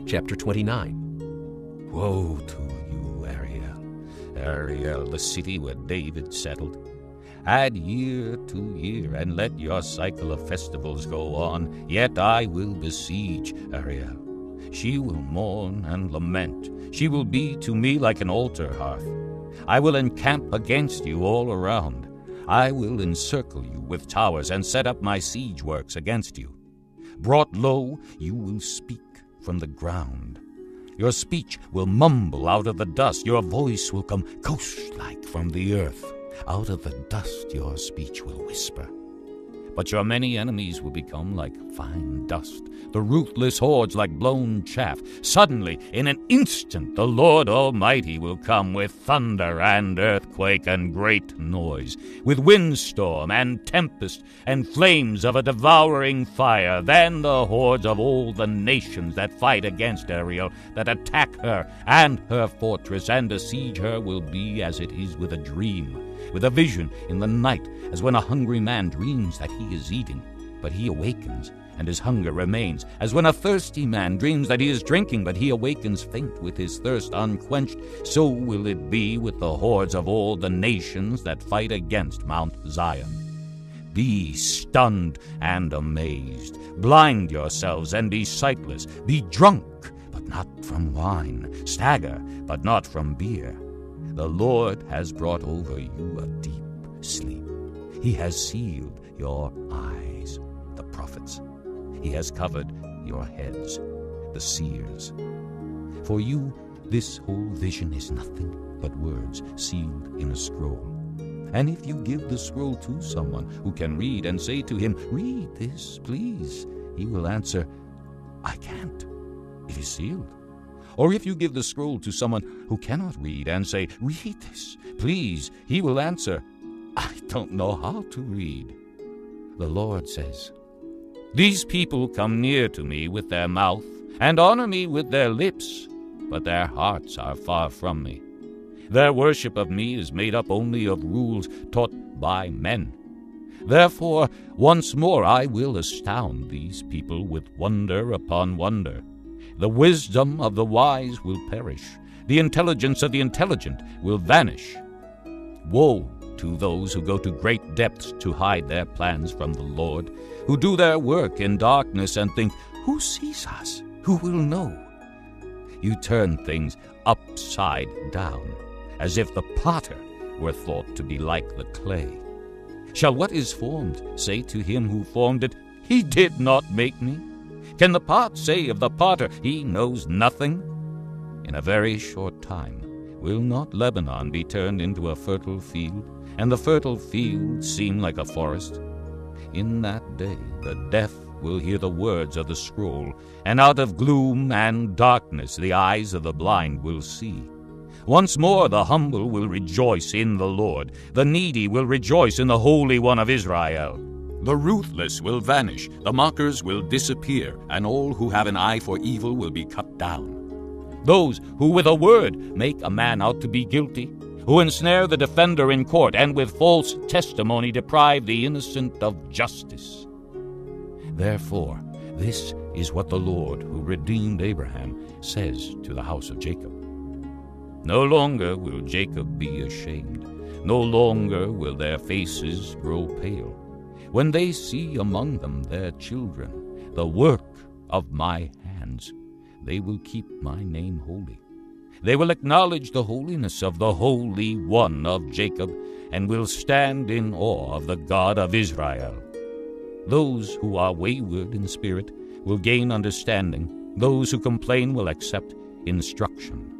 Chapter 29. Woe to you, Ariel, the city where David settled. Add year to year, and let your cycle of festivals go on. Yet I will besiege Ariel. She will mourn and lament. She will be to me like an altar hearth. I will encamp against you all around. I will encircle you with towers and set up my siege works against you. Brought low, you will speak from the ground. Your speech will mumble out of the dust. Your voice will come ghost-like from the earth. Out of the dust your speech will whisper. But your many enemies will become like fine dust, the ruthless hordes like blown chaff. Suddenly, in an instant, the Lord Almighty will come with thunder and earthquake and great noise, with windstorm and tempest and flames of a devouring fire. Then the hordes of all the nations that fight against Ariel, that attack her and her fortress and besiege her, will be as it is with a dream, with a vision in the night, as when a hungry man dreams that he is eating, but he awakens, and his hunger remains, as when a thirsty man dreams that he is drinking, but he awakens faint with his thirst unquenched. So will it be with the hordes of all the nations that fight against Mount Zion. Be stunned and amazed. Blind yourselves and be sightless. Be drunk, but not from wine. Stagger, but not from beer. The Lord has brought over you a deep sleep. He has sealed your eyes, the prophets. He has covered your heads, the seers. For you, this whole vision is nothing but words sealed in a scroll. And if you give the scroll to someone who can read and say to him, "Read this, please," he will answer, "I can't. It is sealed." Or if you give the scroll to someone who cannot read and say, "Read this, please," he will answer, "I don't know how to read." The Lord says, "These people come near to me with their mouth and honor me with their lips, but their hearts are far from me. Their worship of me is made up only of rules taught by men. Therefore, once more I will astound these people with wonder upon wonder. The wisdom of the wise will perish. The intelligence of the intelligent will vanish. Woe to those who go to great depths to hide their plans from the Lord, who do their work in darkness and think, 'Who sees us? Who will know?' You turn things upside down, as if the potter were thought to be like the clay. Shall what is formed say to him who formed it, 'He did not make me'? Can the pot say of the potter, 'He knows nothing'? In a very short time will not Lebanon be turned into a fertile field, and the fertile field seem like a forest? In that day the deaf will hear the words of the scroll, and out of gloom and darkness the eyes of the blind will see. Once more the humble will rejoice in the Lord. The needy will rejoice in the Holy One of Israel. The ruthless will vanish, the mockers will disappear, and all who have an eye for evil will be cut down. Those who with a word make a man out to be guilty, who ensnare the defender in court, and with false testimony deprive the innocent of justice. Therefore, this is what the Lord, who redeemed Abraham, says to the house of Jacob. No longer will Jacob be ashamed. No longer will their faces grow pale. When they see among them their children, the work of my hands, they will keep my name holy. They will acknowledge the holiness of the Holy One of Jacob, and will stand in awe of the God of Israel. Those who are wayward in spirit will gain understanding. Those who complain will accept instruction.